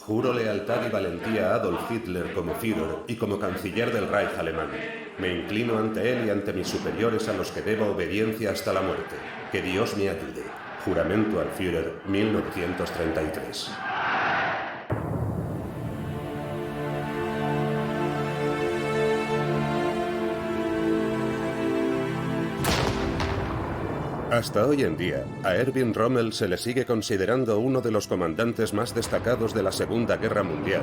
Juro lealtad y valentía a Adolf Hitler como Führer y como canciller del Reich alemán. Me inclino ante él y ante mis superiores a los que debo obediencia hasta la muerte. Que Dios me ayude. Juramento al Führer, 1933. Hasta hoy en día, a Erwin Rommel se le sigue considerando uno de los comandantes más destacados de la Segunda Guerra Mundial.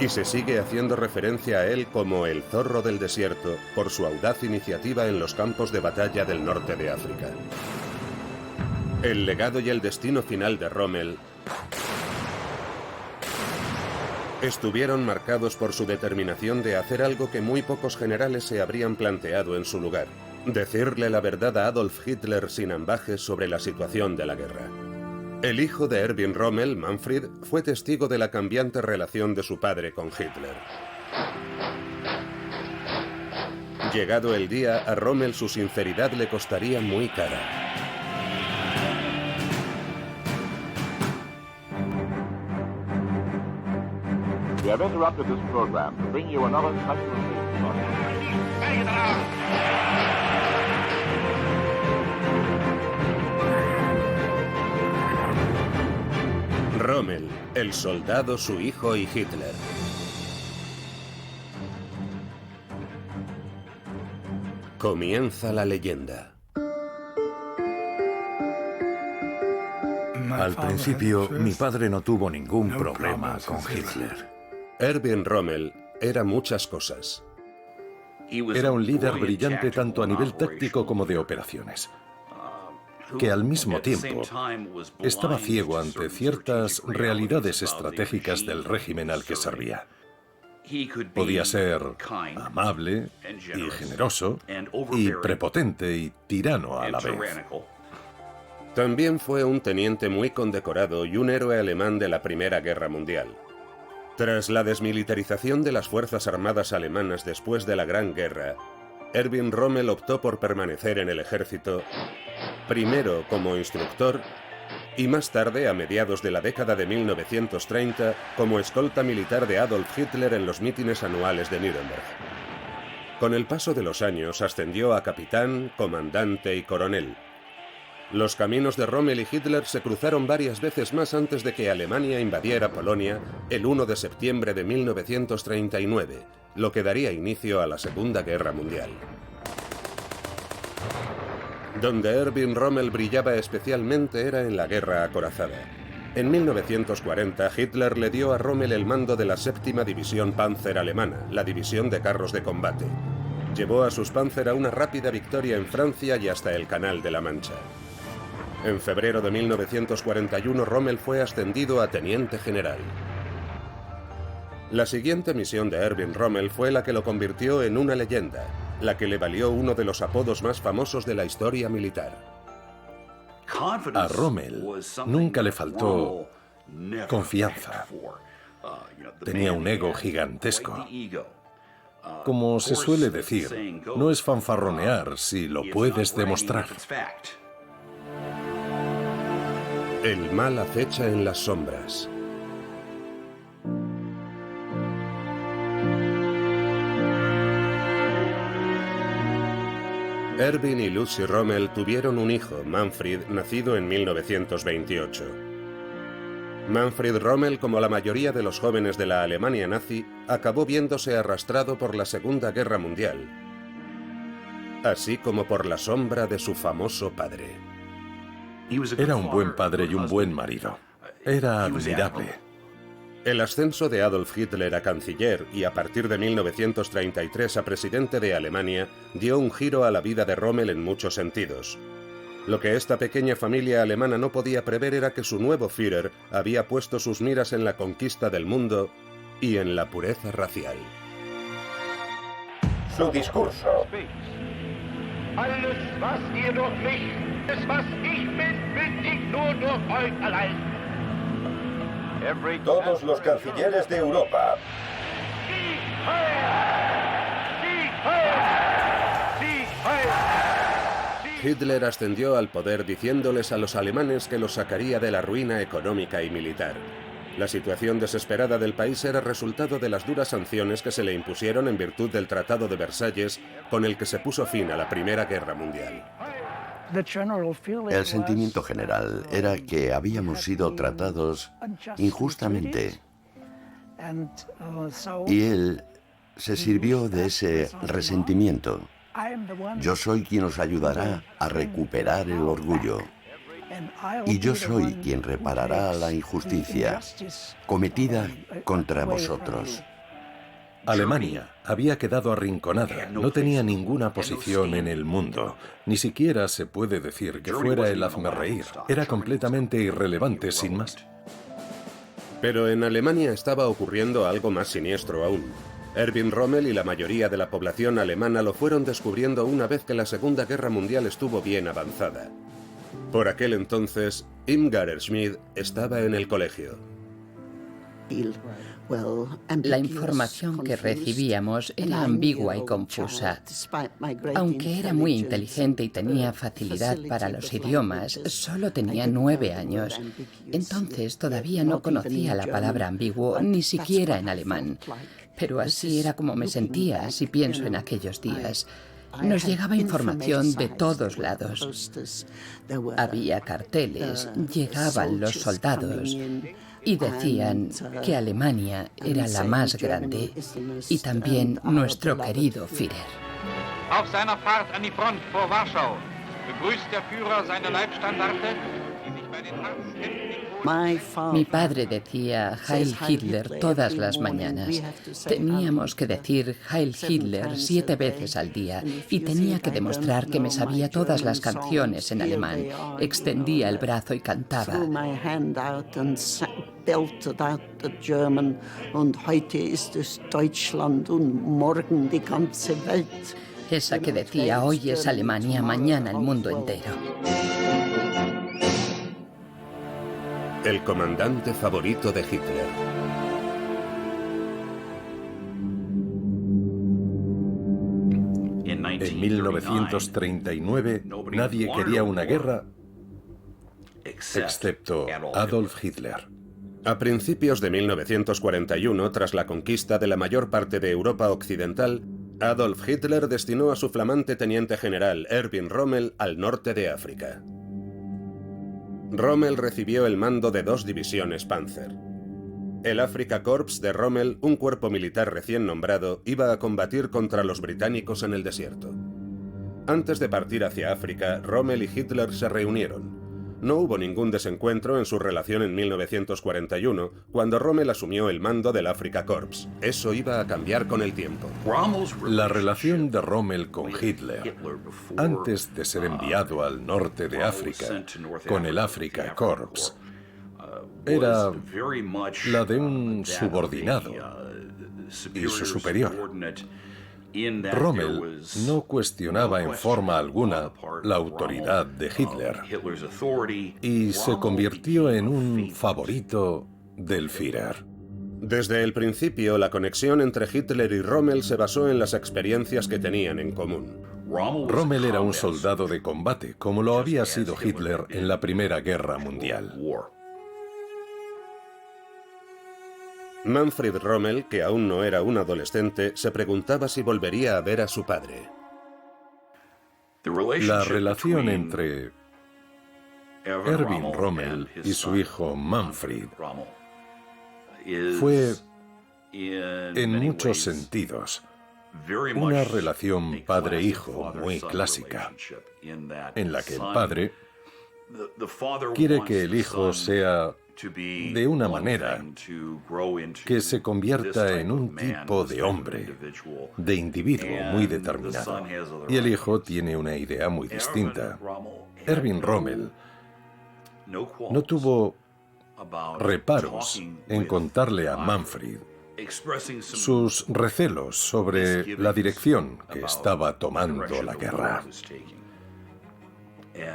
Y se sigue haciendo referencia a él como el zorro del desierto por su audaz iniciativa en los campos de batalla del norte de África. El legado y el destino final de Rommel estuvieron marcados por su determinación de hacer algo que muy pocos generales se habrían planteado en su lugar: decirle la verdad a Adolf Hitler sin ambajes sobre la situación de la guerra. El hijo de Erwin Rommel, Manfred, fue testigo de la cambiante relación de su padre con Hitler. Llegado el día, a Rommel su sinceridad le costaría muy cara. We have interrupted this program to bring you another special Rommel, el soldado, su hijo y Hitler. Comienza la leyenda. Al principio, mi padre no tuvo ningún problema con Hitler. Erwin Rommel era muchas cosas. Era un líder brillante tanto a nivel táctico como de operaciones, que al mismo tiempo estaba ciego ante ciertas realidades estratégicas del régimen al que servía. Podía ser amable y generoso y prepotente y tirano a la vez. También fue un teniente muy condecorado y un héroe alemán de la Primera Guerra Mundial. Tras la desmilitarización de las Fuerzas Armadas alemanas después de la Gran Guerra, Erwin Rommel optó por permanecer en el ejército, primero como instructor y más tarde, a mediados de la década de 1930, como escolta militar de Adolf Hitler en los mítines anuales de Nuremberg. Con el paso de los años ascendió a capitán, comandante y coronel. Los caminos de Rommel y Hitler se cruzaron varias veces más antes de que Alemania invadiera Polonia el 1 de septiembre de 1939, lo que daría inicio a la Segunda Guerra Mundial. Donde Erwin Rommel brillaba especialmente era en la guerra acorazada. En 1940, Hitler le dio a Rommel el mando de la 7ª División Panzer alemana, la división de carros de combate. Llevó a sus Panzer a una rápida victoria en Francia y hasta el Canal de la Mancha. En febrero de 1941, Rommel fue ascendido a teniente general. La siguiente misión de Erwin Rommel fue la que lo convirtió en una leyenda, la que le valió uno de los apodos más famosos de la historia militar. A Rommel nunca le faltó confianza. Tenía un ego gigantesco. Como se suele decir, no es fanfarronear si lo puedes demostrar. El mal acecha en las sombras. Erwin y Lucy Rommel tuvieron un hijo, Manfred, nacido en 1928. Manfred Rommel, como la mayoría de los jóvenes de la Alemania nazi, acabó viéndose arrastrado por la Segunda Guerra Mundial, así como por la sombra de su famoso padre. Era un buen padre y un buen marido. Era admirable. El ascenso de Adolf Hitler a canciller y a partir de 1933 a presidente de Alemania dio un giro a la vida de Rommel en muchos sentidos. Lo que esta pequeña familia alemana no podía prever era que su nuevo Führer había puesto sus miras en la conquista del mundo y en la pureza racial. Su discurso. Alles, was ihr durch mich, das, was ich bin, bündig nur durch euch allein. Todos los cancilleres de Europa. Sieg heil! Sieg heil! Sieg heil! Hitler ascendió al poder diciéndoles a los alemanes que los sacaría de la ruina económica y militar. La situación desesperada del país era resultado de las duras sanciones que se le impusieron en virtud del Tratado de Versalles, con el que se puso fin a la Primera Guerra Mundial. El sentimiento general era que habíamos sido tratados injustamente y él se sirvió de ese resentimiento. Yo soy quien os ayudará a recuperar el orgullo y yo soy quien reparará la injusticia cometida contra vosotros. Alemania había quedado arrinconada, no tenía ninguna posición en el mundo. Ni siquiera se puede decir que fuera el hazmerreír. Era completamente irrelevante, sin más. Pero en Alemania estaba ocurriendo algo más siniestro aún. Erwin Rommel y la mayoría de la población alemana lo fueron descubriendo una vez que la Segunda Guerra Mundial estuvo bien avanzada. Por aquel entonces, Irmgard Schmid estaba en el colegio. La información que recibíamos era ambigua y confusa. Aunque era muy inteligente y tenía facilidad para los idiomas, solo tenía 9 años. Entonces todavía no conocía la palabra ambiguo, ni siquiera en alemán. Pero así era como me sentía, si pienso en aquellos días. Nos llegaba información de todos lados. Había carteles, llegaban los soldados y decían que Alemania era la más grande y también nuestro querido Führer. Auf seiner Fahrt an die Front vor Warschau begrüßt der Führer seine Leibstandarte, die sich bei den Herzkämpfen. Mi padre decía Heil Hitler todas las mañanas. Teníamos que decir Heil Hitler 7 veces al día y tenía que demostrar que me sabía todas las canciones en alemán. Extendía el brazo y cantaba. Esa que decía, hoy es Alemania, mañana el mundo entero. El comandante favorito de Hitler. En 1939, nadie quería una guerra excepto Adolf Hitler. A principios de 1941, tras la conquista de la mayor parte de Europa occidental, Adolf Hitler destinó a su flamante teniente general Erwin Rommel al norte de África. Rommel recibió el mando de 2 divisiones Panzer. El Afrika Korps de Rommel, un cuerpo militar recién nombrado, iba a combatir contra los británicos en el desierto. Antes de partir hacia África, Rommel y Hitler se reunieron. No hubo ningún desencuentro en su relación en 1941, cuando Rommel asumió el mando del Afrika Korps. Eso iba a cambiar con el tiempo. La relación de Rommel con Hitler, antes de ser enviado al norte de África con el Afrika Korps, era la de un subordinado y su superior. Rommel no cuestionaba en forma alguna la autoridad de Hitler y se convirtió en un favorito del Führer. Desde el principio, la conexión entre Hitler y Rommel se basó en las experiencias que tenían en común. Rommel era un soldado de combate, como lo había sido Hitler en la Primera Guerra Mundial. Manfred Rommel, que aún no era un adolescente, se preguntaba si volvería a ver a su padre. La relación entre Erwin Rommel y su hijo Manfred fue, en muchos sentidos, una relación padre-hijo muy clásica, en la que el padre quiere que el hijo sea de una manera que se convierta en un tipo de hombre, de individuo muy determinado. Y el hijo tiene una idea muy distinta. Erwin Rommel no tuvo reparos en contarle a Manfred sus recelos sobre la dirección que estaba tomando la guerra.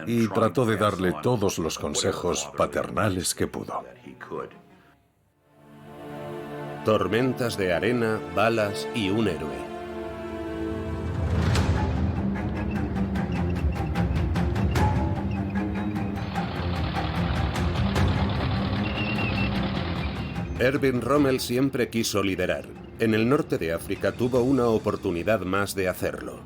Y trató de darle todos los consejos paternales que pudo. Tormentas de arena, balas y un héroe. Erwin Rommel siempre quiso liderar. En el norte de África tuvo una oportunidad más de hacerlo.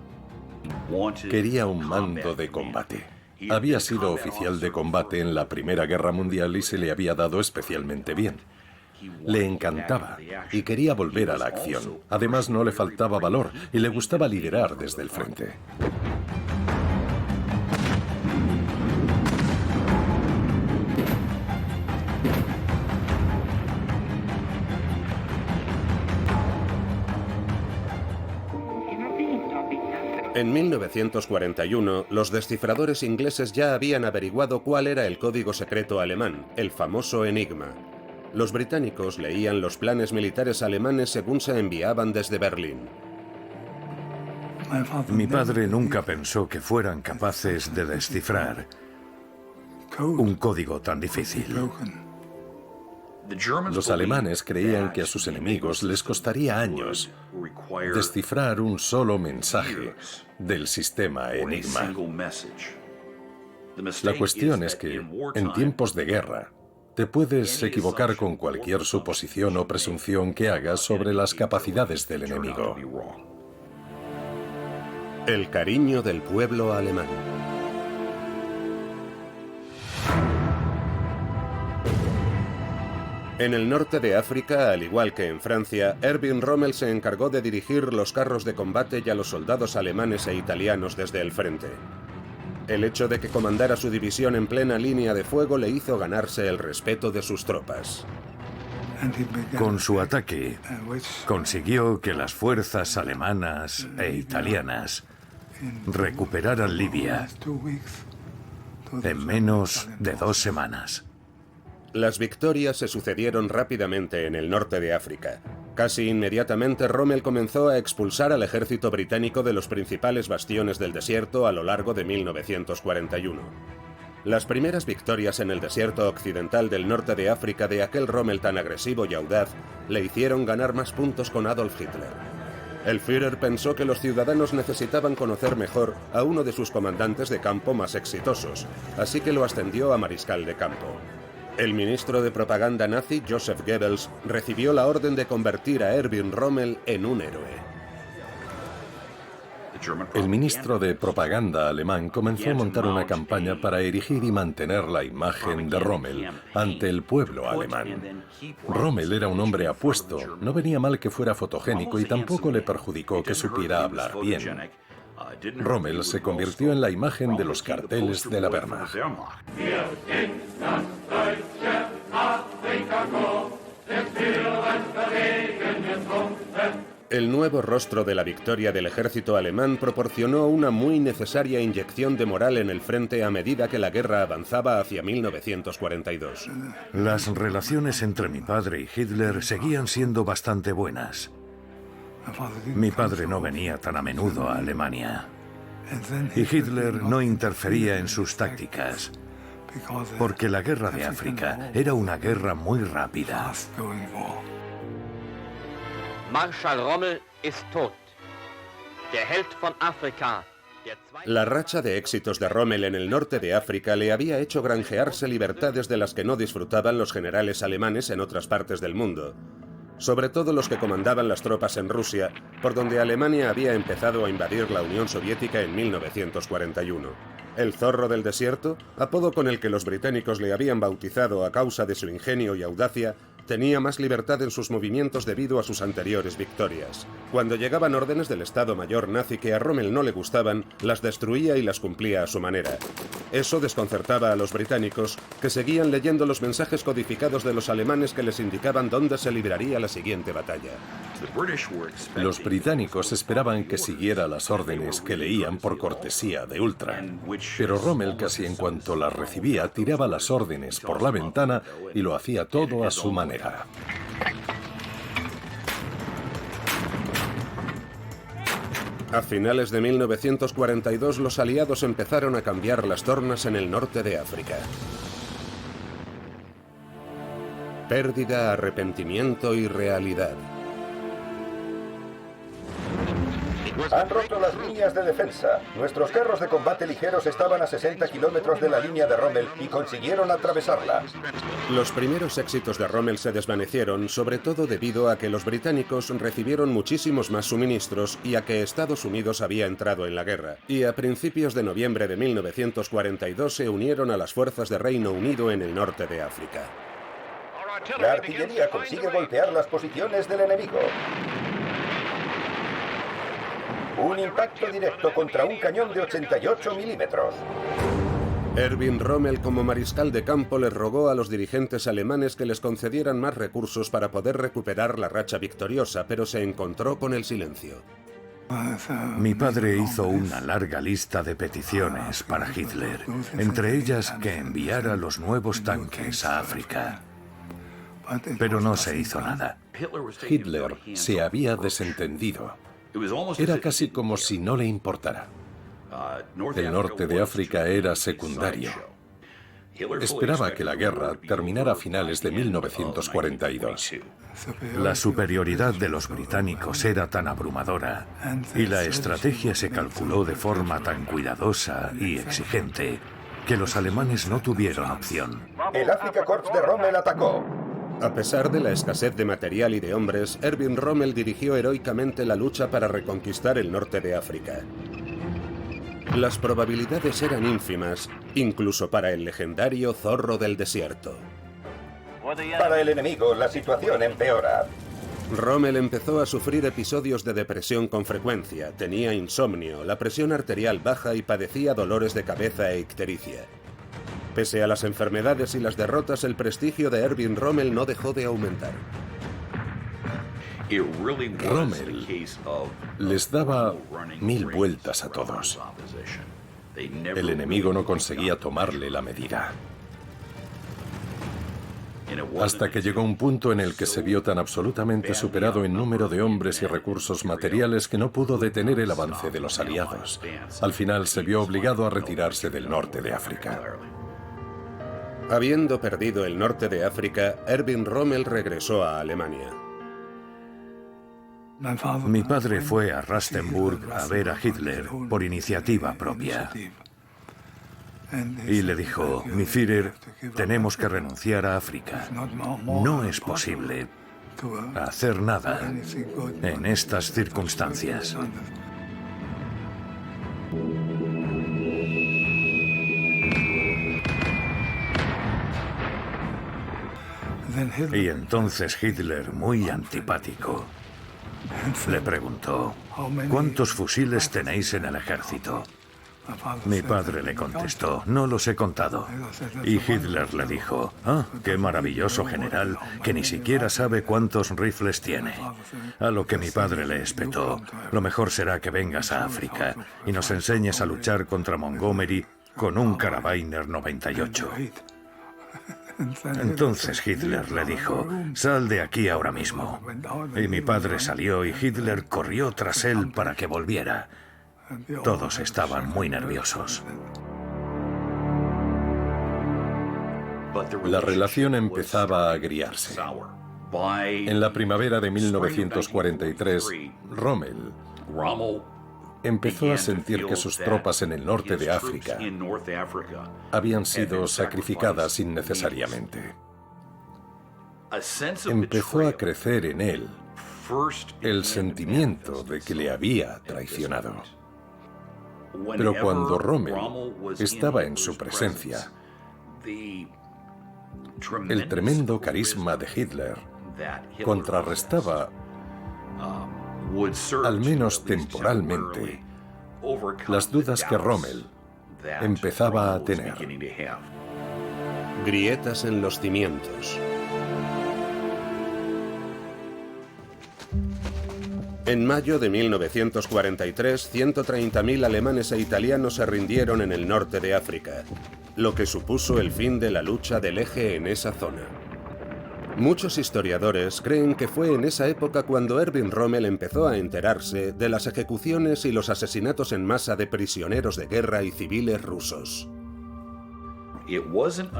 Quería un mando de combate. Había sido oficial de combate en la Primera Guerra Mundial y se le había dado especialmente bien. Le encantaba y quería volver a la acción. Además, no le faltaba valor y le gustaba liderar desde el frente. En 1941, los descifradores ingleses ya habían averiguado cuál era el código secreto alemán, el famoso Enigma. Los británicos leían los planes militares alemanes según se enviaban desde Berlín. Mi padre nunca pensó que fueran capaces de descifrar un código tan difícil. Los alemanes creían que a sus enemigos les costaría años descifrar un solo mensaje del sistema Enigma. La cuestión es que, en tiempos de guerra, te puedes equivocar con cualquier suposición o presunción que hagas sobre las capacidades del enemigo. El cariño del pueblo alemán. En el norte de África, al igual que en Francia, Erwin Rommel se encargó de dirigir los carros de combate y a los soldados alemanes e italianos desde el frente. El hecho de que comandara su división en plena línea de fuego le hizo ganarse el respeto de sus tropas. Con su ataque, consiguió que las fuerzas alemanas e italianas recuperaran Libia en menos de 2 semanas. Las victorias se sucedieron rápidamente en el norte de África. Casi inmediatamente Rommel comenzó a expulsar al ejército británico de los principales bastiones del desierto a lo largo de 1941. Las primeras victorias en el desierto occidental del norte de África de aquel Rommel tan agresivo y audaz le hicieron ganar más puntos con Adolf Hitler. El Führer pensó que los ciudadanos necesitaban conocer mejor a uno de sus comandantes de campo más exitosos, así que lo ascendió a mariscal de campo. El ministro de propaganda nazi, Joseph Goebbels, recibió la orden de convertir a Erwin Rommel en un héroe. El ministro de propaganda alemán comenzó a montar una campaña para erigir y mantener la imagen de Rommel ante el pueblo alemán. Rommel era un hombre apuesto, no venía mal que fuera fotogénico y tampoco le perjudicó que supiera hablar bien. Rommel se convirtió en la imagen de los carteles de la Wehrmacht. El nuevo rostro de la victoria del ejército alemán proporcionó una muy necesaria inyección de moral en el frente a medida que la guerra avanzaba hacia 1942. Las relaciones entre mi padre y Hitler seguían siendo bastante buenas. Mi padre no venía tan a menudo a Alemania y Hitler no interfería en sus tácticas, porque la guerra de África era una guerra muy rápida. Marschall Rommel ist tot. Der Held von Afrika. La racha de éxitos de Rommel en el norte de África le había hecho granjearse libertades de las que no disfrutaban los generales alemanes en otras partes del mundo, sobre todo los que comandaban las tropas en Rusia, por donde Alemania había empezado a invadir la Unión Soviética en 1941. El zorro del desierto, apodo con el que los británicos le habían bautizado a causa de su ingenio y audacia, tenía más libertad en sus movimientos debido a sus anteriores victorias. Cuando llegaban órdenes del Estado Mayor nazi que a Rommel no le gustaban, las destruía y las cumplía a su manera. Eso desconcertaba a los británicos, que seguían leyendo los mensajes codificados de los alemanes que les indicaban dónde se libraría la siguiente batalla. Los británicos esperaban que siguiera las órdenes que leían por cortesía de Ultra, pero Rommel casi en cuanto las recibía tiraba las órdenes por la ventana y lo hacía todo a su manera. A finales de 1942 los aliados empezaron a cambiar las tornas en el norte de África. Pérdida, arrepentimiento y realidad. Han roto las líneas de defensa. Nuestros carros de combate ligeros estaban a 60 kilómetros de la línea de Rommel y consiguieron atravesarla. Los primeros éxitos de Rommel se desvanecieron, sobre todo debido a que los británicos recibieron muchísimos más suministros y a que Estados Unidos había entrado en la guerra. Y a principios de noviembre de 1942 se unieron a las fuerzas de Reino Unido en el norte de África. La artillería consigue golpear las posiciones del enemigo. Un impacto directo contra un cañón de 88 milímetros. Erwin Rommel, como mariscal de campo, les rogó a los dirigentes alemanes que les concedieran más recursos para poder recuperar la racha victoriosa, pero se encontró con el silencio. Mi padre hizo una larga lista de peticiones para Hitler, entre ellas que enviara los nuevos tanques a África. Pero no se hizo nada. Hitler se había desentendido. Era casi como si no le importara. El norte de África era secundario. Esperaba que la guerra terminara a finales de 1942. La superioridad de los británicos era tan abrumadora y la estrategia se calculó de forma tan cuidadosa y exigente que los alemanes no tuvieron opción. El Afrika Korps de Rommel atacó. A pesar de la escasez de material y de hombres, Erwin Rommel dirigió heroicamente la lucha para reconquistar el norte de África. Las probabilidades eran ínfimas, incluso para el legendario zorro del desierto. Para el enemigo, la situación empeora. Rommel empezó a sufrir episodios de depresión con frecuencia, tenía insomnio, la presión arterial baja y padecía dolores de cabeza e ictericia. Pese a las enfermedades y las derrotas, el prestigio de Erwin Rommel no dejó de aumentar. Rommel les daba 1000 vueltas a todos. El enemigo no conseguía tomarle la medida. Hasta que llegó un punto en el que se vio tan absolutamente superado en número de hombres y recursos materiales que no pudo detener el avance de los aliados. Al final se vio obligado a retirarse del norte de África. Habiendo perdido el norte de África, Erwin Rommel regresó a Alemania. Mi padre fue a Rastenburg a ver a Hitler por iniciativa propia. Y le dijo: mi Führer, tenemos que renunciar a África. No es posible hacer nada en estas circunstancias. Y entonces Hitler, muy antipático, le preguntó: ¿cuántos fusiles tenéis en el ejército? Mi padre le contestó: no los he contado. Y Hitler le dijo: ah, qué maravilloso general, que ni siquiera sabe cuántos rifles tiene. A lo que mi padre le espetó: lo mejor será que vengas a África y nos enseñes a luchar contra Montgomery con un Karabiner 98. Entonces Hitler le dijo: sal de aquí ahora mismo. Y mi padre salió y Hitler corrió tras él para que volviera. Todos estaban muy nerviosos. La relación empezaba a agriarse. En la primavera de 1943, Rommel empezó a sentir que sus tropas en el norte de África habían sido sacrificadas innecesariamente. Empezó a crecer en él el sentimiento de que le había traicionado. Pero cuando Rommel estaba en su presencia, el tremendo carisma de Hitler contrarrestaba, al menos temporalmente, las dudas que Rommel empezaba a tener. Grietas en los cimientos. En mayo de 1943, 130.000 alemanes e italianos se rindieron en el norte de África, lo que supuso el fin de la lucha del Eje en esa zona. Muchos historiadores creen que fue en esa época cuando Erwin Rommel empezó a enterarse de las ejecuciones y los asesinatos en masa de prisioneros de guerra y civiles rusos.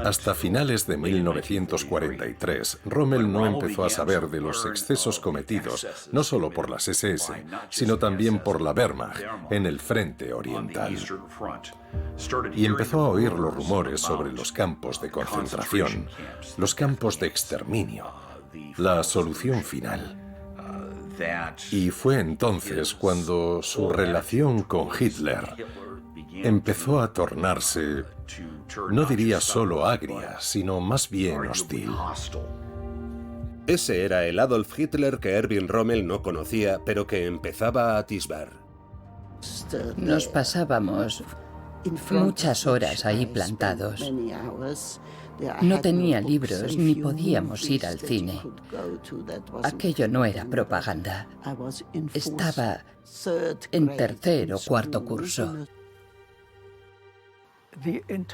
Hasta finales de 1943, Rommel no empezó a saber de los excesos cometidos no solo por las SS, sino también por la Wehrmacht en el frente oriental. Y empezó a oír los rumores sobre los campos de concentración, los campos de exterminio, la solución final. Y fue entonces cuando su relación con Hitler empezó a tornarse, no diría solo agria, sino más bien hostil. Ese era el Adolf Hitler que Erwin Rommel no conocía, pero que empezaba a atisbar. Nos pasábamos muchas horas ahí plantados. No tenía libros ni podíamos ir al cine. Aquello no era propaganda. Estaba en tercer o cuarto curso.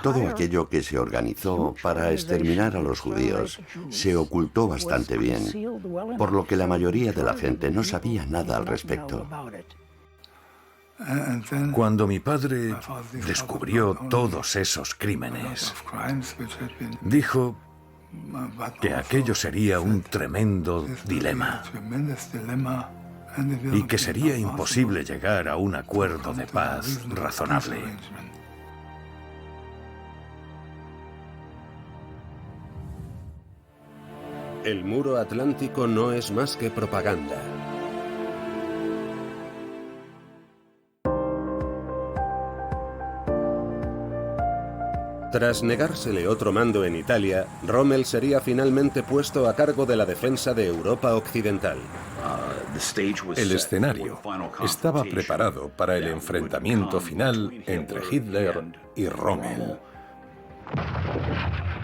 Todo aquello que se organizó para exterminar a los judíos se ocultó bastante bien, por lo que la mayoría de la gente no sabía nada al respecto. Cuando mi padre descubrió todos esos crímenes, dijo que aquello sería un tremendo dilema y que sería imposible llegar a un acuerdo de paz razonable. El muro atlántico no es más que propaganda. Tras negársele otro mando en Italia, Rommel sería finalmente puesto a cargo de la defensa de Europa Occidental. El escenario estaba preparado para el enfrentamiento final entre Hitler y Rommel.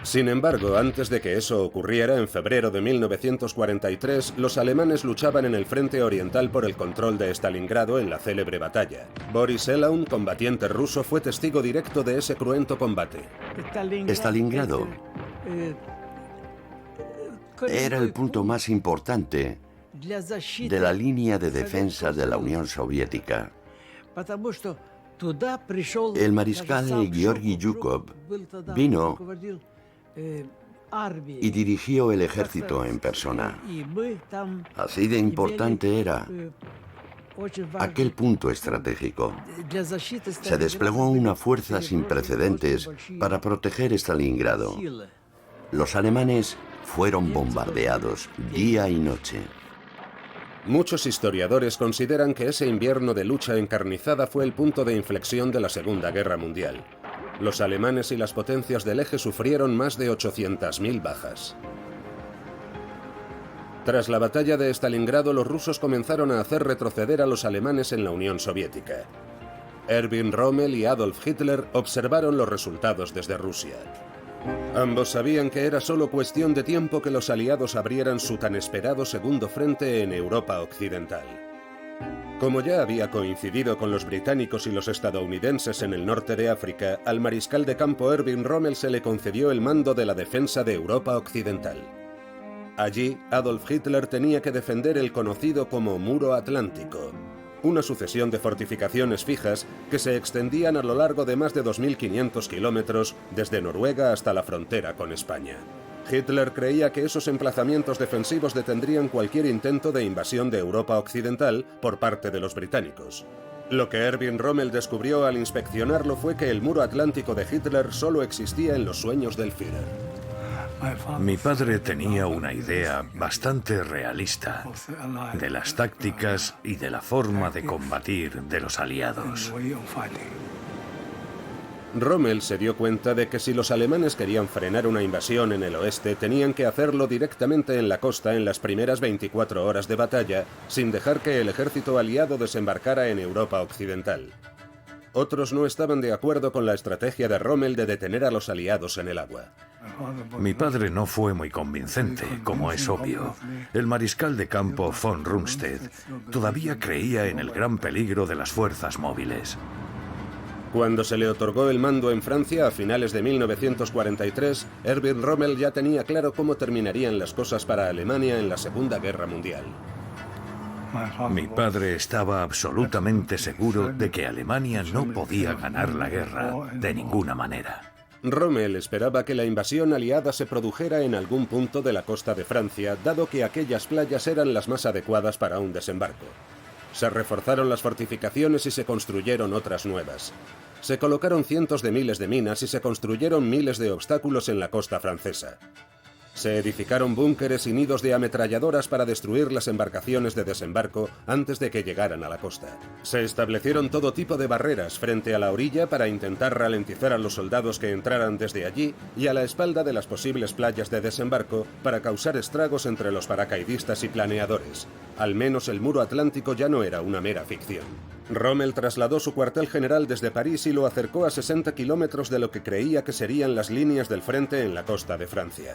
Sin embargo, antes de que eso ocurriera, en febrero de 1943, los alemanes luchaban en el frente oriental por el control de Stalingrado en la célebre batalla. Boris Elaun, combatiente ruso, fue testigo directo de ese cruento combate. Stalingrado era el punto más importante de la línea de defensa de la Unión Soviética. El mariscal Georgi Zhukov vino y dirigió el ejército en persona. Así de importante era aquel punto estratégico. Se desplegó una fuerza sin precedentes para proteger Stalingrado. Los alemanes fueron bombardeados día y noche. Muchos historiadores consideran que ese invierno de lucha encarnizada fue el punto de inflexión de la Segunda Guerra Mundial. Los alemanes y las potencias del eje sufrieron más de 800.000 bajas. Tras la batalla de Stalingrado, los rusos comenzaron a hacer retroceder a los alemanes en la Unión Soviética. Erwin Rommel y Adolf Hitler observaron los resultados desde Rusia. Ambos sabían que era solo cuestión de tiempo que los aliados abrieran su tan esperado segundo frente en Europa Occidental. Como ya había coincidido con los británicos y los estadounidenses en el norte de África, al mariscal de campo Erwin Rommel se le concedió el mando de la defensa de Europa Occidental. Allí, Adolf Hitler tenía que defender el conocido como Muro Atlántico, una sucesión de fortificaciones fijas que se extendían a lo largo de más de 2.500 kilómetros desde Noruega hasta la frontera con España. Hitler creía que esos emplazamientos defensivos detendrían cualquier intento de invasión de Europa Occidental por parte de los británicos. Lo que Erwin Rommel descubrió al inspeccionarlo fue que el muro atlántico de Hitler solo existía en los sueños del Führer. Mi padre tenía una idea bastante realista de las tácticas y de la forma de combatir de los aliados. Rommel se dio cuenta de que si los alemanes querían frenar una invasión en el oeste, tenían que hacerlo directamente en la costa en las primeras 24 horas de batalla, sin dejar que el ejército aliado desembarcara en Europa Occidental. Otros no estaban de acuerdo con la estrategia de Rommel de detener a los aliados en el agua. Mi padre no fue muy convincente, como es obvio. El mariscal de campo von Rundstedt todavía creía en el gran peligro de las fuerzas móviles. Cuando se le otorgó el mando en Francia a finales de 1943, Erwin Rommel ya tenía claro cómo terminarían las cosas para Alemania en la Segunda Guerra Mundial. Mi padre estaba absolutamente seguro de que Alemania no podía ganar la guerra de ninguna manera. Rommel esperaba que la invasión aliada se produjera en algún punto de la costa de Francia, dado que aquellas playas eran las más adecuadas para un desembarco. Se reforzaron las fortificaciones y se construyeron otras nuevas. Se colocaron cientos de miles de minas y se construyeron miles de obstáculos en la costa francesa. Se edificaron búnkeres y nidos de ametralladoras para destruir las embarcaciones de desembarco antes de que llegaran a la costa. Se establecieron todo tipo de barreras frente a la orilla para intentar ralentizar a los soldados que entraran desde allí y a la espalda de las posibles playas de desembarco para causar estragos entre los paracaidistas y planeadores. Al menos el muro atlántico ya no era una mera ficción. Rommel trasladó su cuartel general desde París y lo acercó a 60 kilómetros de lo que creía que serían las líneas del frente en la costa de Francia.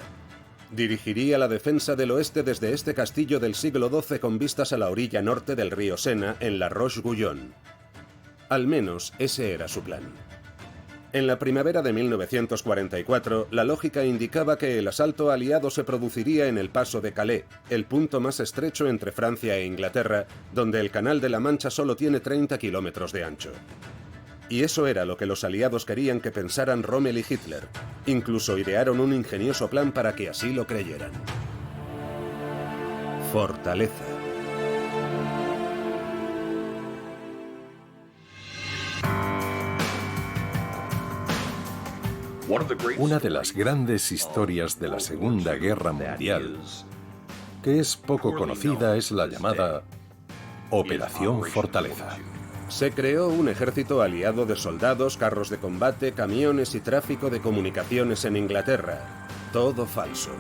Dirigiría la defensa del oeste desde este castillo del siglo XII con vistas a la orilla norte del río Sena, en la Roche-Guyon. Al menos ese era su plan. En la primavera de 1944, la lógica indicaba que el asalto aliado se produciría en el paso de Calais, el punto más estrecho entre Francia e Inglaterra, donde el Canal de la Mancha solo tiene 30 kilómetros de ancho. Y eso era lo que los aliados querían que pensaran Rommel y Hitler. Incluso idearon un ingenioso plan para que así lo creyeran. Fortaleza. Una de las grandes historias de la Segunda Guerra Mundial, que es poco conocida, es la llamada Operación Fortaleza. Se creó un ejército aliado de soldados, carros de combate, camiones y tráfico de comunicaciones en Inglaterra. Todo falso.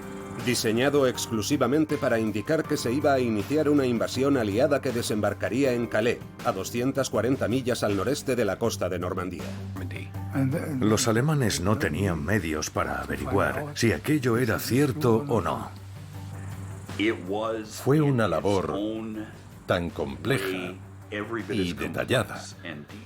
Diseñado exclusivamente para indicar que se iba a iniciar una invasión aliada que desembarcaría en Calais, a 240 millas al noreste de la costa de Normandía. Los alemanes no tenían medios para averiguar si aquello era cierto o no. Fue una labor tan compleja y detallada,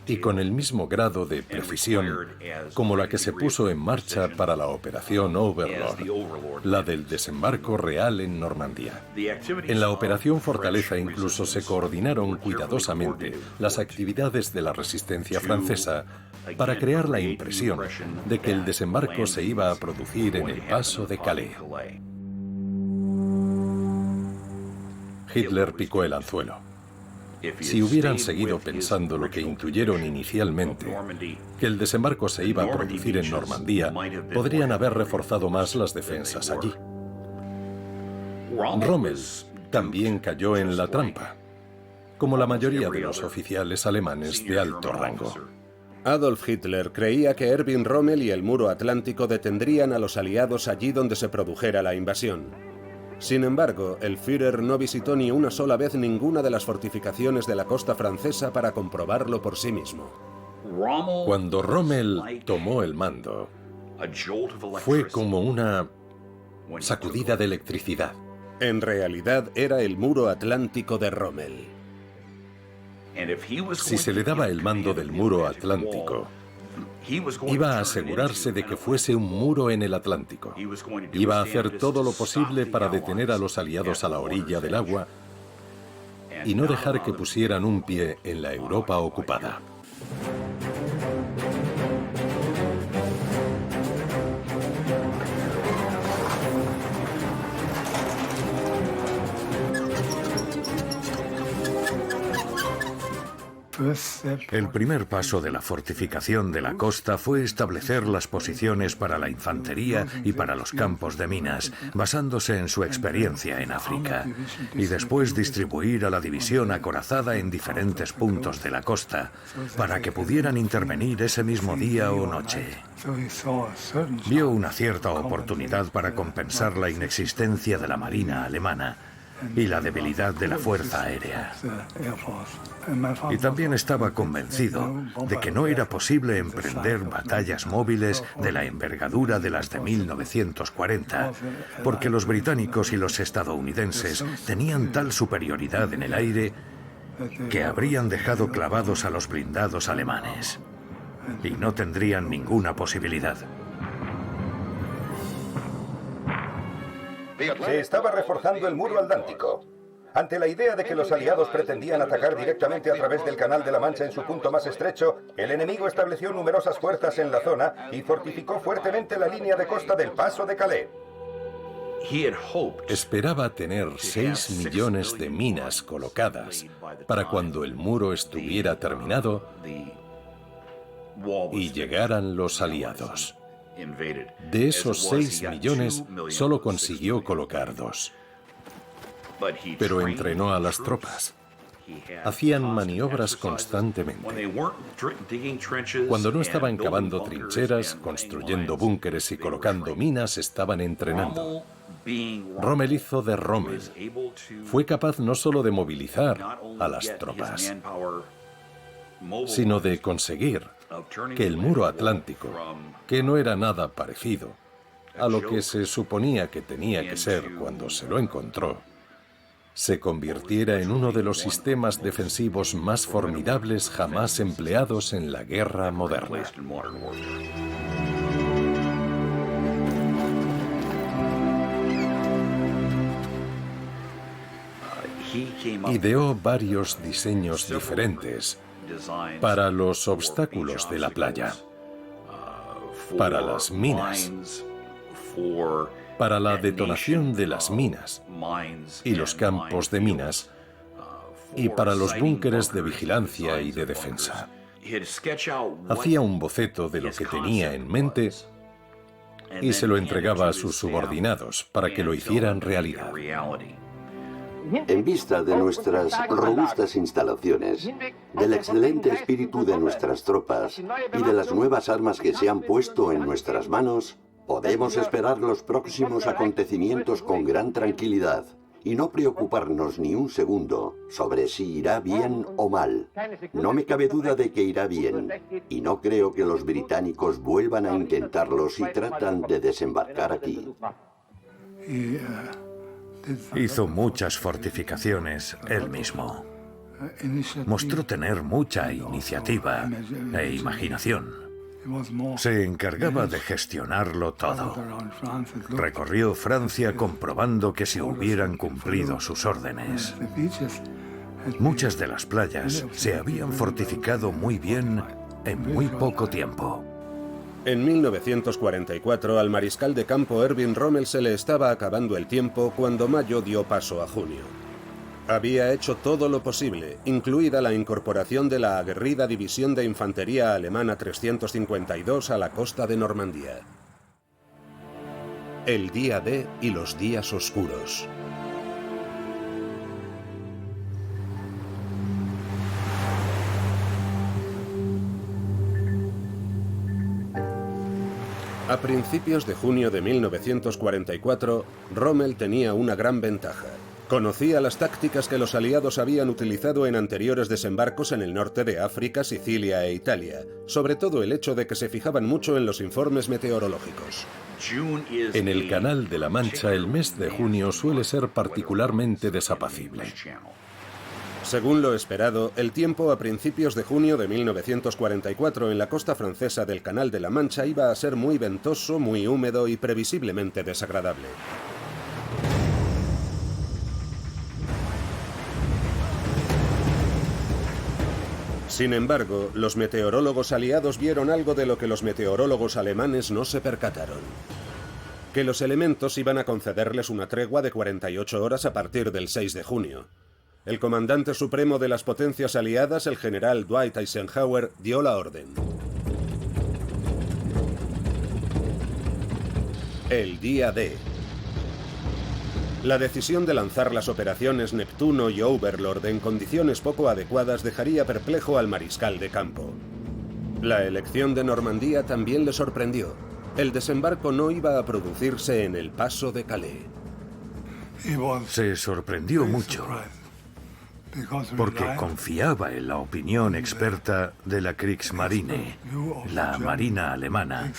y con el mismo grado de precisión como la que se puso en marcha para la Operación Overlord, la del desembarco real en Normandía. En la Operación Fortaleza incluso se coordinaron cuidadosamente las actividades de la resistencia francesa para crear la impresión de que el desembarco se iba a producir en el paso de Calais. Hitler picó el anzuelo. Si hubieran seguido pensando lo que intuyeron inicialmente, que el desembarco se iba a producir en Normandía, podrían haber reforzado más las defensas allí. Rommel también cayó en la trampa, como la mayoría de los oficiales alemanes de alto rango. Adolf Hitler creía que Erwin Rommel y el muro atlántico detendrían a los aliados allí donde se produjera la invasión. Sin embargo, el Führer no visitó ni una sola vez ninguna de las fortificaciones de la costa francesa para comprobarlo por sí mismo. Cuando Rommel tomó el mando, fue como una sacudida de electricidad. En realidad era el muro atlántico de Rommel. Si se le daba el mando del muro atlántico, iba a asegurarse de que fuese un muro en el Atlántico. Iba a hacer todo lo posible para detener a los aliados a la orilla del agua y no dejar que pusieran un pie en la Europa ocupada. El primer paso de la fortificación de la costa fue establecer las posiciones para la infantería y para los campos de minas, basándose en su experiencia en África, y después distribuir a la división acorazada en diferentes puntos de la costa, para que pudieran intervenir ese mismo día o noche. Vio una cierta oportunidad para compensar la inexistencia de la marina alemana y la debilidad de la fuerza aérea. Y también estaba convencido de que no era posible emprender batallas móviles de la envergadura de las de 1940, porque los británicos y los estadounidenses tenían tal superioridad en el aire que habrían dejado clavados a los blindados alemanes y no tendrían ninguna posibilidad. Se estaba reforzando el muro atlántico. Ante la idea de que los aliados pretendían atacar directamente a través del Canal de la Mancha en su punto más estrecho, el enemigo estableció numerosas fuerzas en la zona y fortificó fuertemente la línea de costa del Paso de Calais. Esperaba tener 6 millones de minas colocadas para cuando el muro estuviera terminado y llegaran los aliados. De esos 6 millones, solo consiguió colocar 2. Pero entrenó a las tropas. Hacían maniobras constantemente. Cuando no estaban cavando trincheras, construyendo búnkeres y colocando minas, estaban entrenando. Rommel hizo de Rommel. Fue capaz no solo de movilizar a las tropas, sino de conseguir que el muro atlántico, que no era nada parecido a lo que se suponía que tenía que ser cuando se lo encontró, se convirtiera en uno de los sistemas defensivos más formidables jamás empleados en la guerra moderna. Ideó varios diseños diferentes para los obstáculos de la playa, para las minas, para la detonación de las minas y los campos de minas, y para los búnkeres de vigilancia y de defensa. Hacía un boceto de lo que tenía en mente y se lo entregaba a sus subordinados para que lo hicieran realidad. En vista de nuestras robustas instalaciones, del excelente espíritu de nuestras tropas y de las nuevas armas que se han puesto en nuestras manos, podemos esperar los próximos acontecimientos con gran tranquilidad y no preocuparnos ni un segundo sobre si irá bien o mal. No me cabe duda de que irá bien, y no creo que los británicos vuelvan a intentarlo si tratan de desembarcar aquí. Hizo muchas fortificaciones él mismo. Mostró tener mucha iniciativa e imaginación. Se encargaba de gestionarlo todo. Recorrió Francia comprobando que se hubieran cumplido sus órdenes. Muchas de las playas se habían fortificado muy bien en muy poco tiempo. En 1944, al mariscal de campo Erwin Rommel se le estaba acabando el tiempo cuando mayo dio paso a junio. Había hecho todo lo posible, incluida la incorporación de la aguerrida división de infantería alemana 352 a la costa de Normandía. El día D y los días oscuros. A principios de junio de 1944, Rommel tenía una gran ventaja. Conocía las tácticas que los aliados habían utilizado en anteriores desembarcos en el norte de África, Sicilia e Italia, sobre todo el hecho de que se fijaban mucho en los informes meteorológicos. En el Canal de la Mancha, el mes de junio suele ser particularmente desapacible. Según lo esperado, el tiempo a principios de junio de 1944 en la costa francesa del Canal de la Mancha iba a ser muy ventoso, muy húmedo y previsiblemente desagradable. Sin embargo, los meteorólogos aliados vieron algo de lo que los meteorólogos alemanes no se percataron. Que los elementos iban a concederles una tregua de 48 horas a partir del 6 de junio. El comandante supremo de las potencias aliadas, el general Dwight Eisenhower, dio la orden. El día D. La decisión de lanzar las operaciones Neptuno y Overlord en condiciones poco adecuadas dejaría perplejo al mariscal de campo. La elección de Normandía también le sorprendió. El desembarco no iba a producirse en el Paso de Calais. Se sorprendió mucho, porque confiaba en la opinión experta de la Kriegsmarine, la Marina alemana,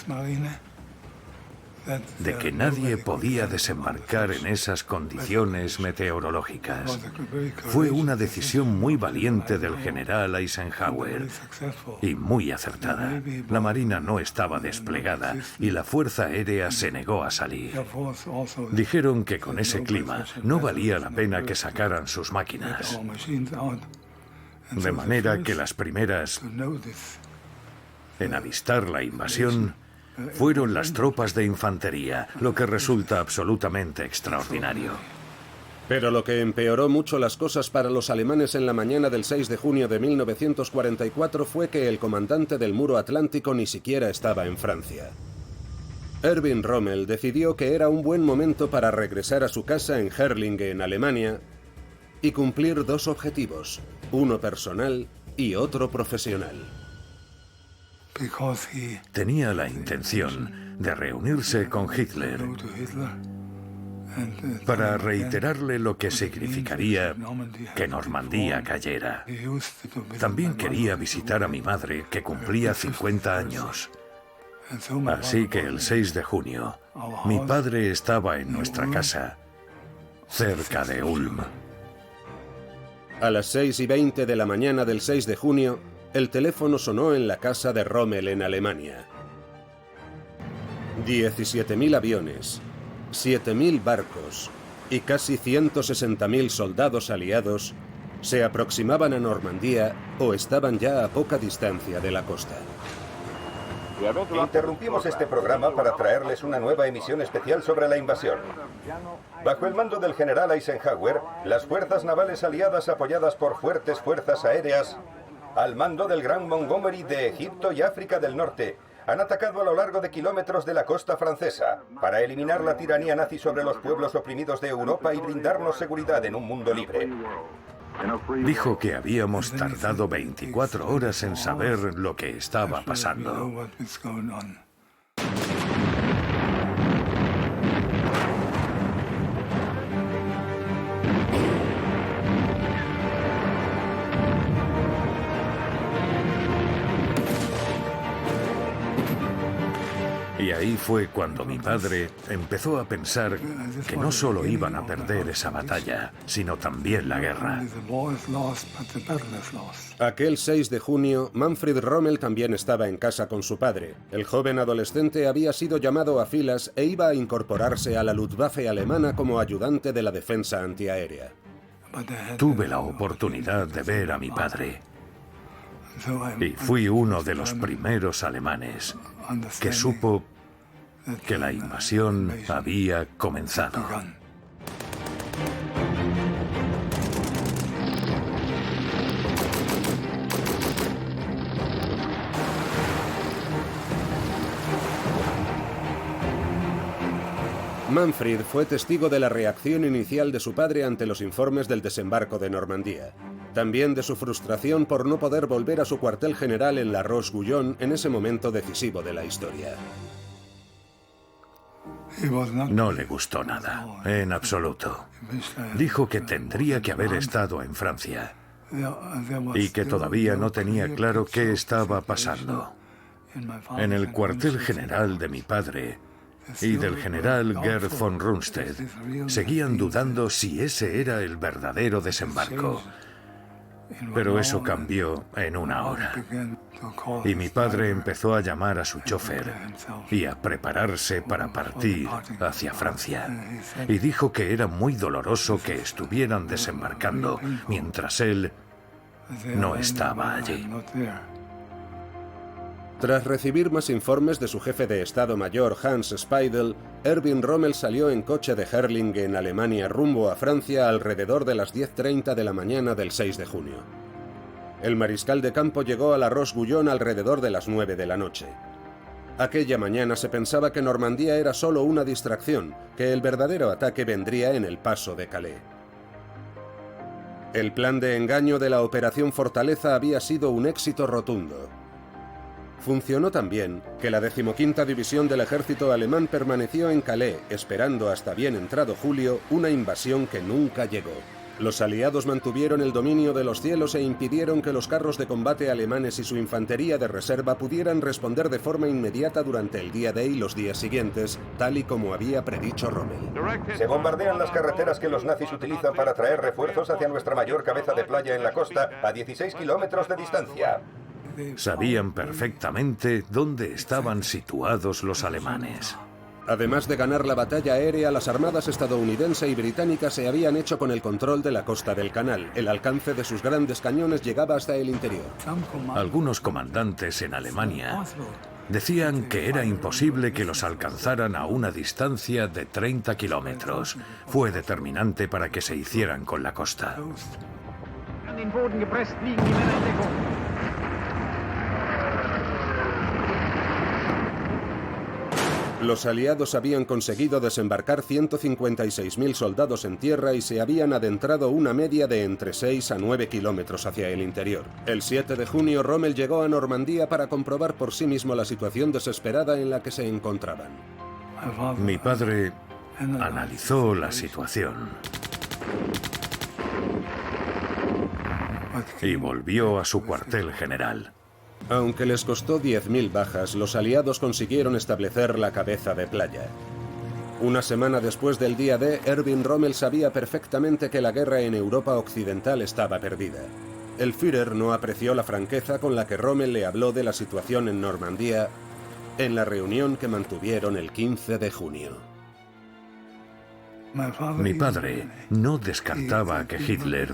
de que nadie podía desembarcar en esas condiciones meteorológicas. Fue una decisión muy valiente del general Eisenhower y muy acertada. La Marina no estaba desplegada y la Fuerza Aérea se negó a salir. Dijeron que con ese clima no valía la pena que sacaran sus máquinas. De manera que las primeras en avistar la invasión fueron las tropas de infantería, lo que resulta absolutamente extraordinario. Pero lo que empeoró mucho las cosas para los alemanes en la mañana del 6 de junio de 1944 fue que el comandante del muro atlántico ni siquiera estaba en Francia. Erwin Rommel decidió que era un buen momento para regresar a su casa en Herrlinge, en Alemania, y cumplir dos objetivos, uno personal y otro profesional. Tenía la intención de reunirse con Hitler para reiterarle lo que significaría que Normandía cayera. También quería visitar a mi madre, que cumplía 50 años. Así que el 6 de junio, mi padre estaba en nuestra casa, cerca de Ulm. A las 6:20 de la mañana del 6 de junio, el teléfono sonó en la casa de Rommel en Alemania. 17.000 aviones, 7.000 barcos y casi 160.000 soldados aliados se aproximaban a Normandía o estaban ya a poca distancia de la costa. Interrumpimos este programa para traerles una nueva emisión especial sobre la invasión. Bajo el mando del general Eisenhower, las fuerzas navales aliadas apoyadas por fuertes fuerzas aéreas al mando del Gran Montgomery de Egipto y África del Norte, han atacado a lo largo de kilómetros de la costa francesa para eliminar la tiranía nazi sobre los pueblos oprimidos de Europa y brindarnos seguridad en un mundo libre. Dijo que habíamos tardado 24 horas en saber lo que estaba pasando. Y ahí fue cuando mi padre empezó a pensar que no solo iban a perder esa batalla, sino también la guerra. Aquel 6 de junio, Manfred Rommel también estaba en casa con su padre. El joven adolescente había sido llamado a filas e iba a incorporarse a la Luftwaffe alemana como ayudante de la defensa antiaérea. Tuve la oportunidad de ver a mi padre. Y fui uno de los primeros alemanes que supo que la invasión había comenzado. Manfred fue testigo de la reacción inicial de su padre ante los informes del desembarco de Normandía. También de su frustración por no poder volver a su cuartel general en La Roche-Guyon en ese momento decisivo de la historia. No le gustó nada, en absoluto. Dijo que tendría que haber estado en Francia y que todavía no tenía claro qué estaba pasando. En el cuartel general de mi padre y del general Gerd von Rundstedt seguían dudando si ese era el verdadero desembarco. Pero eso cambió en una hora. Y mi padre empezó a llamar a su chofer y a prepararse para partir hacia Francia. Y dijo que era muy doloroso que estuvieran desembarcando mientras él no estaba allí. Tras recibir más informes de su jefe de Estado Mayor Hans Speidel, Erwin Rommel salió en coche de Herrlinge, en Alemania, rumbo a Francia alrededor de las 10:30 de la mañana del 6 de junio. El mariscal de campo llegó a La Roche-Guyon alrededor de las 9 de la noche. Aquella mañana se pensaba que Normandía era solo una distracción, que el verdadero ataque vendría en el paso de Calais. El plan de engaño de la Operación Fortaleza había sido un éxito rotundo. Funcionó tan bien que la 15ª División del ejército alemán permaneció en Calais, esperando hasta bien entrado julio una invasión que nunca llegó. Los aliados mantuvieron el dominio de los cielos e impidieron que los carros de combate alemanes y su infantería de reserva pudieran responder de forma inmediata durante el día D y los días siguientes, tal y como había predicho Rommel. Se bombardean las carreteras que los nazis utilizan para traer refuerzos hacia nuestra mayor cabeza de playa en la costa, a 16 kilómetros de distancia. Sabían perfectamente dónde estaban situados los alemanes. Además de ganar la batalla aérea, las armadas estadounidense y británica se habían hecho con el control de la costa del canal. El alcance de sus grandes cañones llegaba hasta el interior. Algunos comandantes en Alemania decían que era imposible que los alcanzaran a una distancia de 30 kilómetros. Fue determinante para que se hicieran con la costa. Los aliados habían conseguido desembarcar 156.000 soldados en tierra y se habían adentrado una media de entre 6 a 9 kilómetros hacia el interior. El 7 de junio, Rommel llegó a Normandía para comprobar por sí mismo la situación desesperada en la que se encontraban. Mi padre analizó la situación y volvió a su cuartel general. Aunque les costó 10.000 bajas, los aliados consiguieron establecer la cabeza de playa. Una semana después del día D, Erwin Rommel sabía perfectamente que la guerra en Europa Occidental estaba perdida. El Führer no apreció la franqueza con la que Rommel le habló de la situación en Normandía en la reunión que mantuvieron el 15 de junio. Mi padre no descartaba que Hitler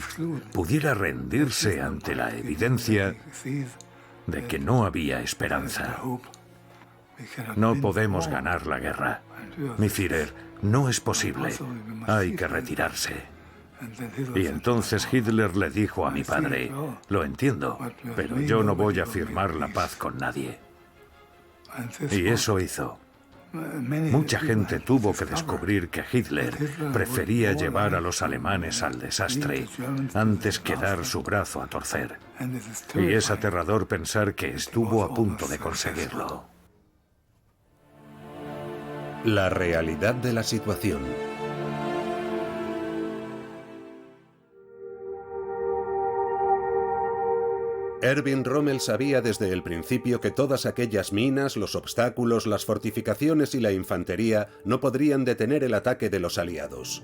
pudiera rendirse ante la evidencia de que no había esperanza. No podemos ganar la guerra. Mi Führer, no es posible. Hay que retirarse. Y entonces Hitler le dijo a mi padre, lo entiendo, pero yo no voy a firmar la paz con nadie. Y eso hizo. Mucha gente tuvo que descubrir que Hitler prefería llevar a los alemanes al desastre antes que dar su brazo a torcer. Y es aterrador pensar que estuvo a punto de conseguirlo. La realidad de la situación. Erwin Rommel sabía desde el principio que todas aquellas minas, los obstáculos, las fortificaciones y la infantería no podrían detener el ataque de los aliados.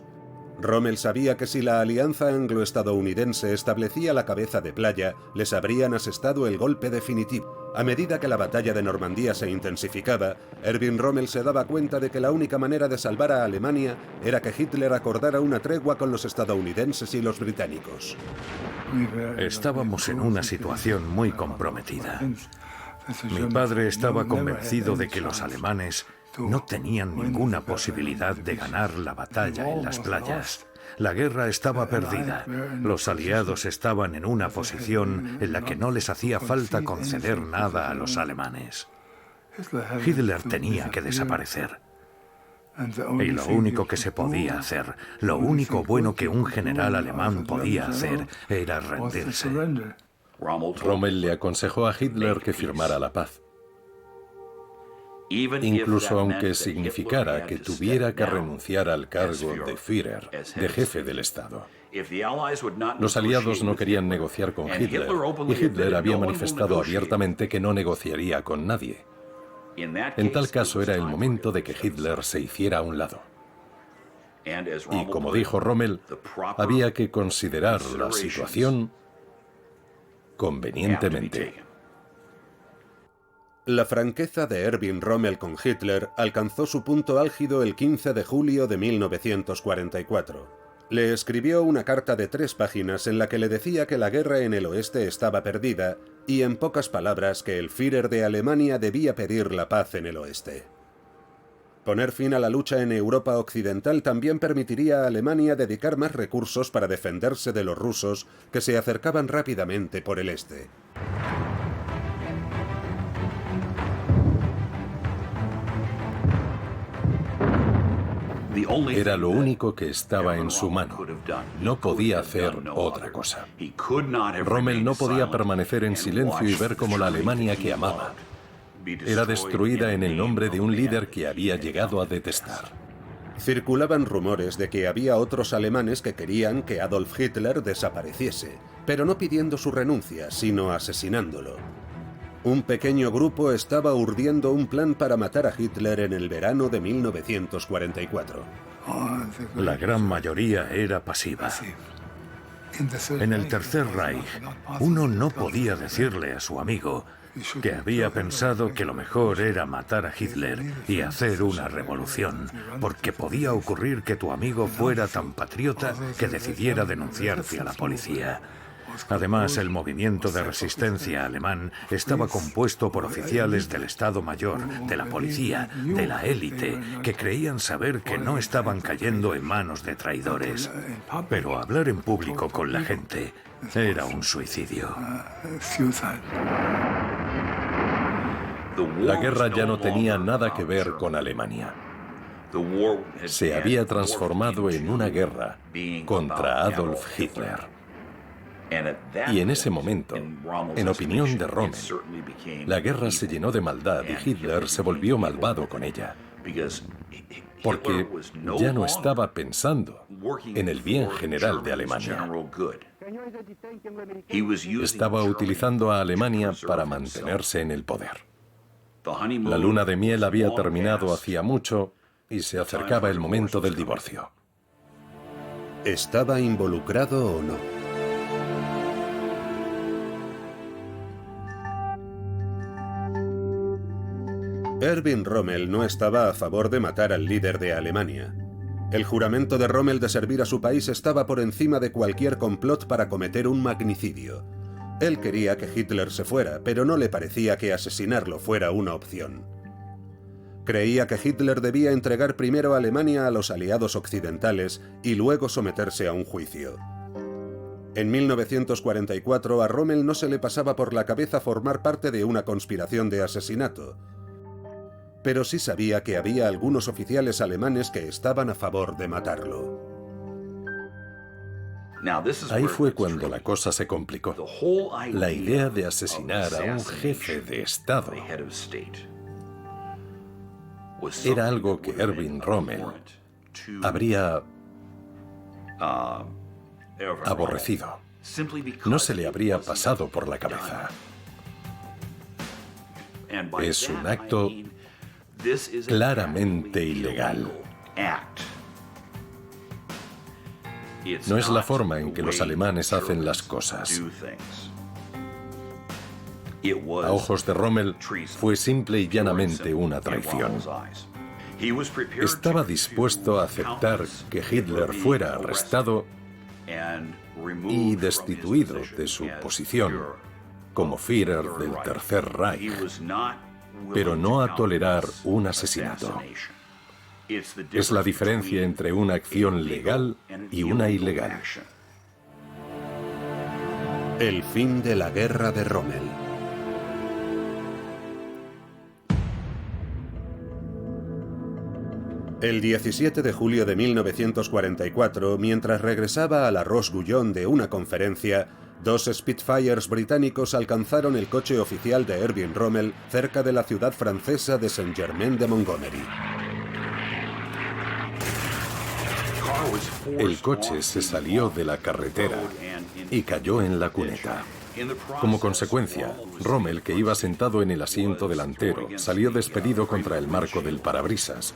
Rommel sabía que si la alianza anglo-estadounidense establecía la cabeza de playa, les habrían asestado el golpe definitivo. A medida que la batalla de Normandía se intensificaba, Erwin Rommel se daba cuenta de que la única manera de salvar a Alemania era que Hitler acordara una tregua con los estadounidenses y los británicos. Estábamos en una situación muy comprometida. Mi padre estaba convencido de que los alemanes no tenían ninguna posibilidad de ganar la batalla en las playas. La guerra estaba perdida. Los aliados estaban en una posición en la que no les hacía falta conceder nada a los alemanes. Hitler tenía que desaparecer. Y lo único que se podía hacer, lo único bueno que un general alemán podía hacer, era rendirse. Rommel le aconsejó a Hitler que firmara la paz. Incluso aunque significara que tuviera que renunciar al cargo de Führer, de jefe del Estado. Los aliados no querían negociar con Hitler, y Hitler había manifestado abiertamente que no negociaría con nadie. En tal caso era el momento de que Hitler se hiciera a un lado. Y como dijo Rommel, había que considerar la situación convenientemente. La franqueza de Erwin Rommel con Hitler alcanzó su punto álgido el 15 de julio de 1944. Le escribió una carta de 3 páginas en la que le decía que la guerra en el oeste estaba perdida y, en pocas palabras, que el Führer de Alemania debía pedir la paz en el oeste. Poner fin a la lucha en Europa Occidental también permitiría a Alemania dedicar más recursos para defenderse de los rusos que se acercaban rápidamente por el este. Era lo único que estaba en su mano. No podía hacer otra cosa. Rommel no podía permanecer en silencio y ver cómo la Alemania que amaba era destruida en el nombre de un líder que había llegado a detestar. Circulaban rumores de que había otros alemanes que querían que Adolf Hitler desapareciese, pero no pidiendo su renuncia, sino asesinándolo. Un pequeño grupo estaba urdiendo un plan para matar a Hitler en el verano de 1944. La gran mayoría era pasiva. En el Tercer Reich, uno no podía decirle a su amigo que había pensado que lo mejor era matar a Hitler y hacer una revolución, porque podía ocurrir que tu amigo fuera tan patriota que decidiera denunciarte a la policía. Además, el movimiento de resistencia alemán estaba compuesto por oficiales del Estado Mayor, de la policía, de la élite, que creían saber que no estaban cayendo en manos de traidores. Pero hablar en público con la gente era un suicidio. La guerra ya no tenía nada que ver con Alemania. Se había transformado en una guerra contra Adolf Hitler. Y en ese momento, en opinión de Rommel, la guerra se llenó de maldad y Hitler se volvió malvado con ella. Porque ya no estaba pensando en el bien general de Alemania. Estaba utilizando a Alemania para mantenerse en el poder. La luna de miel había terminado hacía mucho y se acercaba el momento del divorcio. ¿Estaba involucrado o no? Erwin Rommel no estaba a favor de matar al líder de Alemania. El juramento de Rommel de servir a su país estaba por encima de cualquier complot para cometer un magnicidio. Él quería que Hitler se fuera, pero no le parecía que asesinarlo fuera una opción. Creía que Hitler debía entregar primero a Alemania a los aliados occidentales y luego someterse a un juicio. En 1944 a Rommel no se le pasaba por la cabeza formar parte de una conspiración de asesinato, pero sí sabía que había algunos oficiales alemanes que estaban a favor de matarlo. Ahí fue cuando la cosa se complicó. La idea de asesinar a un jefe de Estado era algo que Erwin Rommel habría aborrecido. No se le habría pasado por la cabeza. Es un acto claramente ilegal. No es la forma en que los alemanes hacen las cosas. A ojos de Rommel, fue simple y llanamente una traición. Estaba dispuesto a aceptar que Hitler fuera arrestado y destituido de su posición como Führer del Tercer Reich, pero no a tolerar un asesinato. Es la diferencia entre una acción legal y una ilegal. El fin de la guerra de Rommel. El 17 de julio de 1944, mientras regresaba a la Roche-Guyon de una conferencia, dos Spitfires británicos alcanzaron el coche oficial de Erwin Rommel cerca de la ciudad francesa de Saint-Germain-de-Montgomery. El coche se salió de la carretera y cayó en la cuneta. Como consecuencia, Rommel, que iba sentado en el asiento delantero, salió despedido contra el marco del parabrisas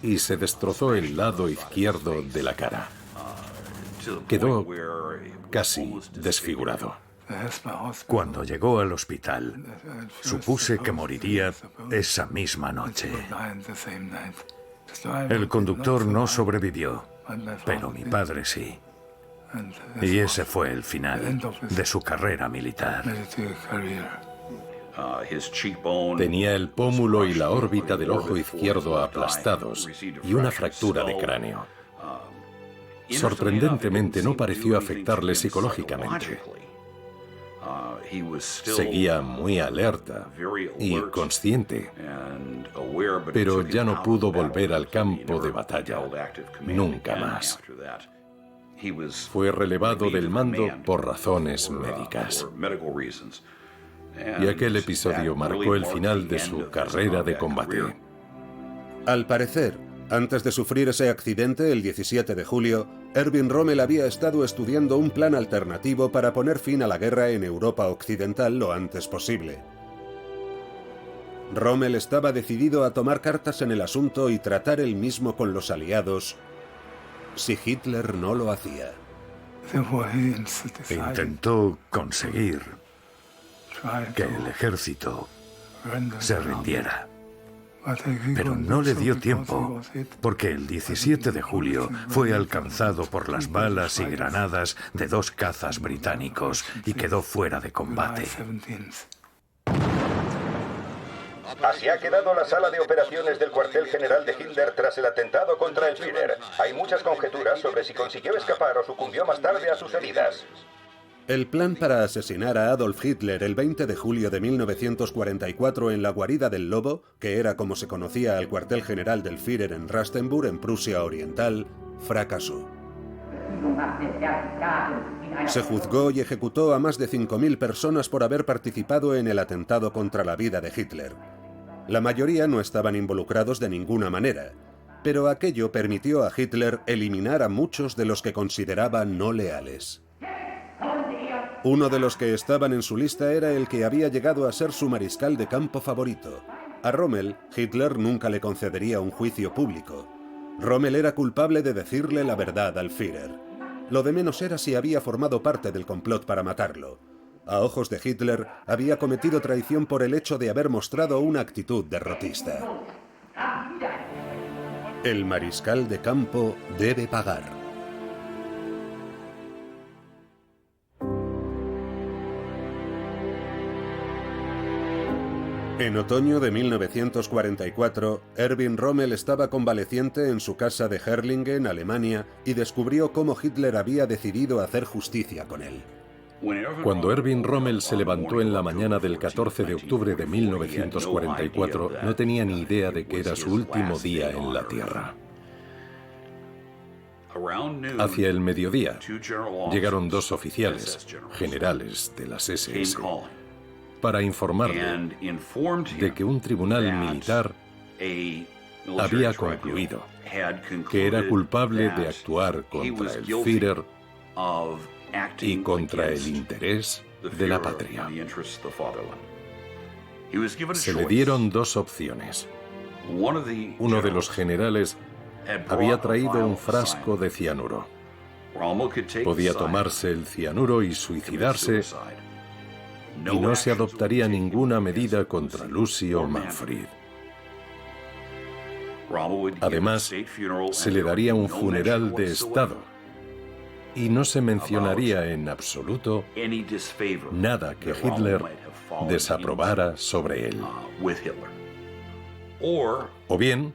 y se destrozó el lado izquierdo de la cara. Quedó casi desfigurado. Cuando llegó al hospital, supuse que moriría esa misma noche. El conductor no sobrevivió, pero mi padre sí. Y ese fue el final de su carrera militar. Tenía el pómulo y la órbita del ojo izquierdo aplastados y una fractura de cráneo. Sorprendentemente no pareció afectarle psicológicamente. Seguía muy alerta y consciente, pero ya no pudo volver al campo de batalla, nunca más. Fue relevado del mando por razones médicas. Y aquel episodio marcó el final de su carrera de combate. Al parecer, Antes de sufrir ese accidente, el 17 de julio, Erwin Rommel había estado estudiando un plan alternativo para poner fin a la guerra en Europa Occidental lo antes posible. Rommel estaba decidido a tomar cartas en el asunto y tratar él mismo con los aliados si Hitler no lo hacía. Intentó conseguir que el ejército se rindiera. Pero no le dio tiempo, porque el 17 de julio fue alcanzado por las balas y granadas de 2 cazas británicos y quedó fuera de combate. Así ha quedado la sala de operaciones del cuartel general de Hitler tras el atentado contra el Führer. Hay muchas conjeturas sobre si consiguió escapar o sucumbió más tarde a sus heridas. El plan para asesinar a Adolf Hitler el 20 de julio de 1944 en la guarida del Lobo, que era como se conocía al cuartel general del Führer en Rastenburg, en Prusia Oriental, fracasó. Se juzgó y ejecutó a más de 5.000 personas por haber participado en el atentado contra la vida de Hitler. La mayoría no estaban involucrados de ninguna manera, pero aquello permitió a Hitler eliminar a muchos de los que consideraba no leales. Uno de los que estaban en su lista era el que había llegado a ser su mariscal de campo favorito. A Rommel, Hitler nunca le concedería un juicio público. Rommel era culpable de decirle la verdad al Führer. Lo de menos era si había formado parte del complot para matarlo. A ojos de Hitler, había cometido traición por el hecho de haber mostrado una actitud derrotista. El mariscal de campo debe pagar. En otoño de 1944, Erwin Rommel estaba convaleciente en su casa de Herrlingen, Alemania, y descubrió cómo Hitler había decidido hacer justicia con él. Cuando Erwin Rommel se levantó en la mañana del 14 de octubre de 1944, no tenía ni idea de que era su último día en la Tierra. Hacia el mediodía, llegaron 2 oficiales, generales de las SS, para informarle de que un tribunal militar había concluido que era culpable de actuar contra el Führer y contra el interés de la patria. Se le dieron 2 opciones. Uno de los generales había traído un frasco de cianuro. Podía tomarse el cianuro y suicidarse, y no se adoptaría ninguna medida contra Lucy o Manfred. Además, se le daría un funeral de Estado y no se mencionaría en absoluto nada que Hitler desaprobara sobre él. O bien,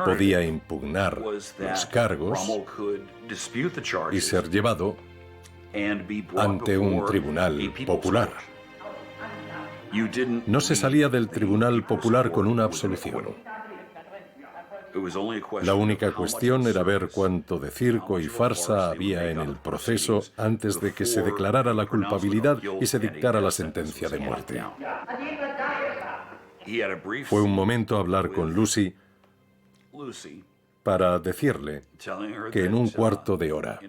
podía impugnar los cargos y ser llevado ante un tribunal popular. No se salía del tribunal popular con una absolución. La única cuestión era ver cuánto de circo y farsa había en el proceso antes de que se declarara la culpabilidad y se dictara la sentencia de muerte. Fue un momento hablar con Lucy para decirle que en un cuarto de hora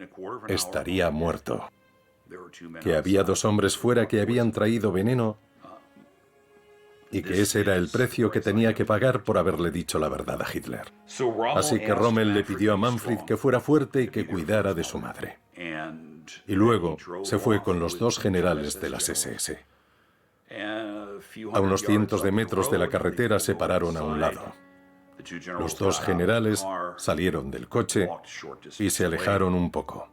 estaría muerto, que había 2 hombres fuera que habían traído veneno y que ese era el precio que tenía que pagar por haberle dicho la verdad a Hitler. Así que Rommel le pidió a Manfred que fuera fuerte y que cuidara de su madre. Y luego se fue con los 2 generales de las SS. A unos cientos de metros de la carretera se pararon a un lado. Los 2 generales salieron del coche y se alejaron un poco.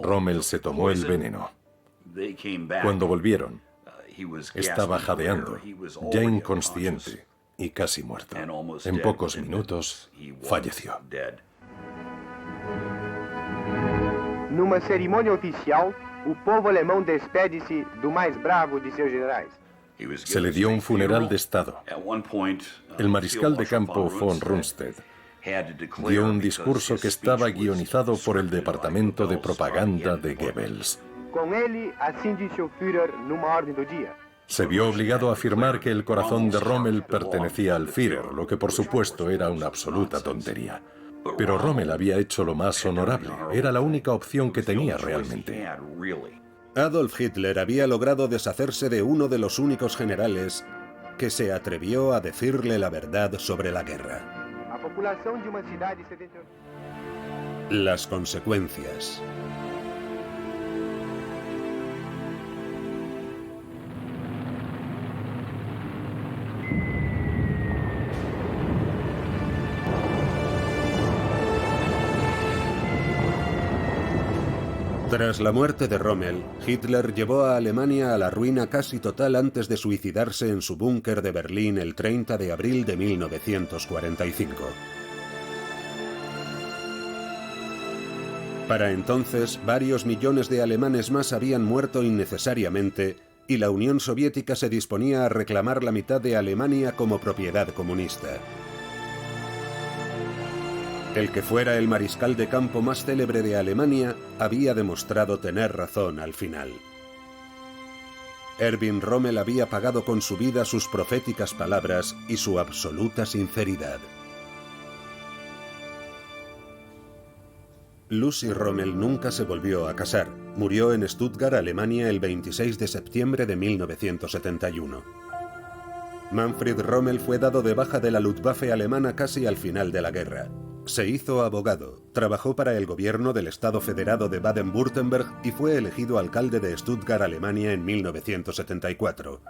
Rommel se tomó el veneno. Cuando volvieron, estaba jadeando, ya inconsciente y casi muerto. En pocos minutos, falleció. Numa cerimônia oficial, o povo alemão despede-se do mais bravo de seus generais. Se le dio un funeral de Estado. El mariscal de campo von Rundstedt dio un discurso que estaba guionizado por el departamento de propaganda de Goebbels. Com ele, assim disse o Führer numa ordem do dia. Se vio obligado a afirmar que el corazón de Rommel pertenecía al Führer, lo que por supuesto era una absoluta tontería. Pero Rommel había hecho lo más honorable, era la única opción que tenía realmente. Adolf Hitler había logrado deshacerse de uno de los únicos generales que se atrevió a decirle la verdad sobre la guerra. Las consecuencias. Tras la muerte de Rommel, Hitler llevó a Alemania a la ruina casi total antes de suicidarse en su búnker de Berlín el 30 de abril de 1945. Para entonces, varios millones de alemanes más habían muerto innecesariamente y la Unión Soviética se disponía a reclamar la mitad de Alemania como propiedad comunista. El que fuera el mariscal de campo más célebre de Alemania había demostrado tener razón al final. Erwin Rommel había pagado con su vida sus proféticas palabras y su absoluta sinceridad. Lucy Rommel nunca se volvió a casar. Murió en Stuttgart, Alemania, el 26 de septiembre de 1971. Manfred Rommel fue dado de baja de la Luftwaffe alemana casi al final de la guerra. Se hizo abogado, trabajó para el gobierno del Estado Federado de Baden-Württemberg y fue elegido alcalde de Stuttgart, Alemania, en 1974.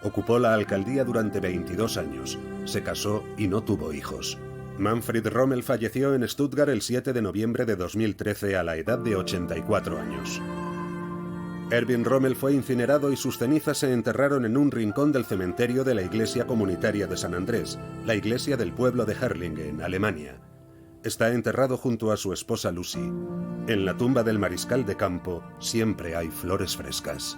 Ocupó la alcaldía durante 22 años. Se casó y no tuvo hijos. Manfred Rommel falleció en Stuttgart el 7 de noviembre de 2013 a la edad de 84 años. Erwin Rommel fue incinerado y sus cenizas se enterraron en un rincón del cementerio de la Iglesia Comunitaria de San Andrés, la iglesia del pueblo de Herrlingen, Alemania. Está enterrado junto a su esposa Lucy. En la tumba del mariscal de campo siempre hay flores frescas.